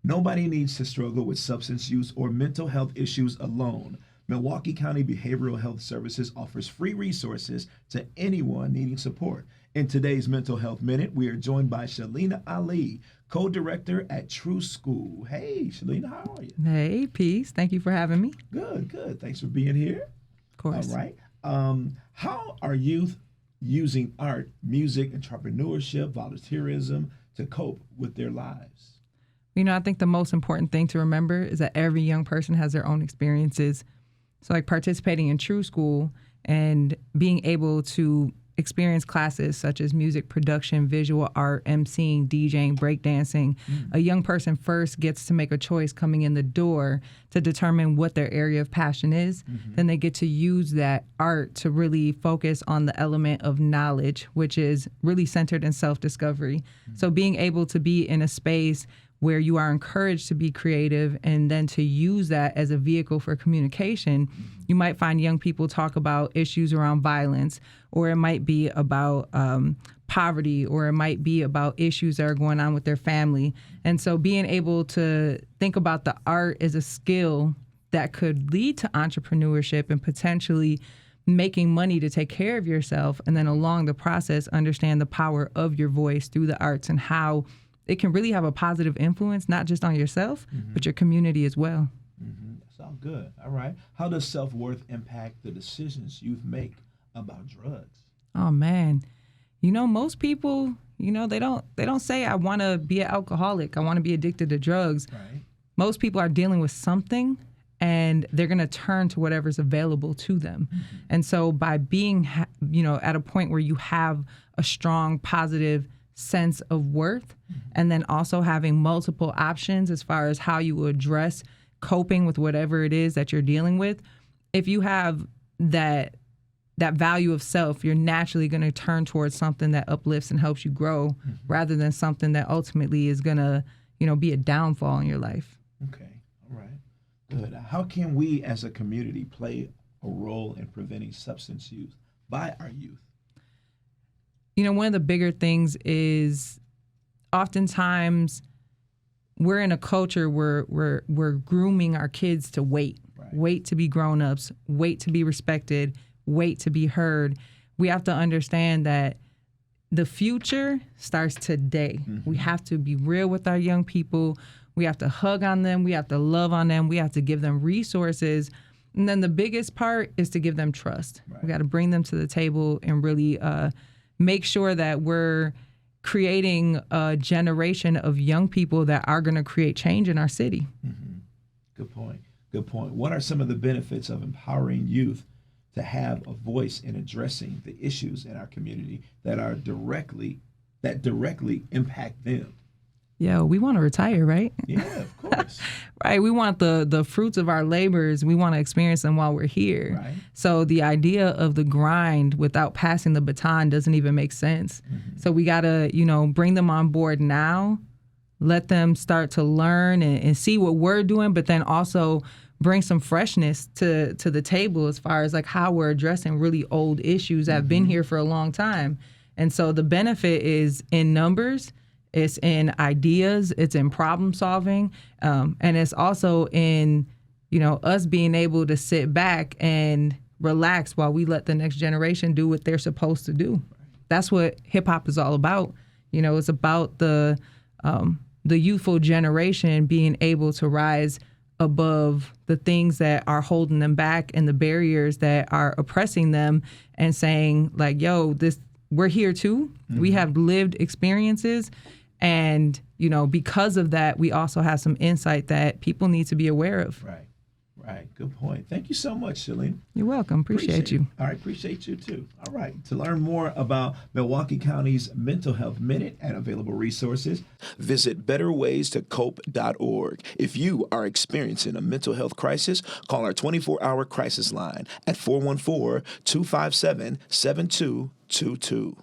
Nobody needs to struggle with substance use or mental health issues alone. Milwaukee County Behavioral Health Services offers free resources to anyone needing support. In today's Mental Health Minute, we are joined by Shalina Ali, co-director at True School. Hey, Shalina, how are you? Hey, peace. Thank you for having me. Good, good. Thanks for being here. Of course. All right. How are youth using art, music, entrepreneurship, volunteerism to cope with their lives? I think the most important thing to remember is that every young person has their own experiences. So like participating in True School and being able to experience classes such as music production, visual art, emceeing, DJing, breakdancing, a young person first gets to make a choice coming in the door to determine what their area of passion is. Then they get to use that art to really focus on the element of knowledge, which is really centered in self-discovery. So being able to be in a space where you are encouraged to be creative and then to use that as a vehicle for communication, you might find young people talk about issues around violence, or it might be about poverty, or it might be about issues that are going on with their family. And so being able to think about the art as a skill that could lead to entrepreneurship and potentially making money to take care of yourself, and then along the process, understand the power of your voice through the arts and how it can really have a positive influence, not just on yourself, but your community as well. That's all good. All right. How does self-worth impact the decisions youth make about drugs? Oh man, most people, they don't say I want to be an alcoholic, I want to be addicted to drugs. Right. Most people are dealing with something, and they're going to turn to whatever's available to them. And so by being, at a point where you have a strong, positive sense of worth, and then also having multiple options as far as how you will address coping with whatever it is that you're dealing with. If you have that value of self, you're naturally going to turn towards something that uplifts and helps you grow, rather than something that ultimately is going to, be a downfall in your life. Okay. All right. Good. How can we as a community play a role in preventing substance use by our youth? One of the bigger things is oftentimes we're in a culture where we're grooming our kids to wait to be grown-ups, wait to be respected, wait to be heard. We have to understand that the future starts today. We have to be real with our young people. We have to hug on them. We have to love on them. We have to give them resources. And then the biggest part is to give them trust. We got to bring them to the table and really make sure that we're creating a generation of young people that are going to create change in our city. Good point. Good point. What are some of the benefits of empowering youth to have a voice in addressing the issues in our community that directly impact them? Yo, we want to retire, right? Yeah, of course. Right. We want the fruits of our labors. We want to experience them while we're here. Right. So the idea of the grind without passing the baton doesn't even make sense. So we got to, bring them on board now, let them start to learn and see what we're doing, but then also bring some freshness to the table as far as like how we're addressing really old issues that have been here for a long time. And so the benefit is in numbers. It's in ideas, it's in problem solving, and it's also in, us being able to sit back and relax while we let the next generation do what they're supposed to do. That's what hip hop is all about. It's about the youthful generation being able to rise above the things that are holding them back and the barriers that are oppressing them, and saying like, yo, we're here too. We have lived experiences. And, because of that, we also have some insight that people need to be aware of. Right. Good point. Thank you so much, Shalina. You're welcome. Appreciate you. All right. Appreciate you, too. All right. To learn more about Milwaukee County's Mental Health Minute and available resources, visit betterwaystocope.org. If you are experiencing a mental health crisis, call our 24-hour crisis line at 414-257-7222.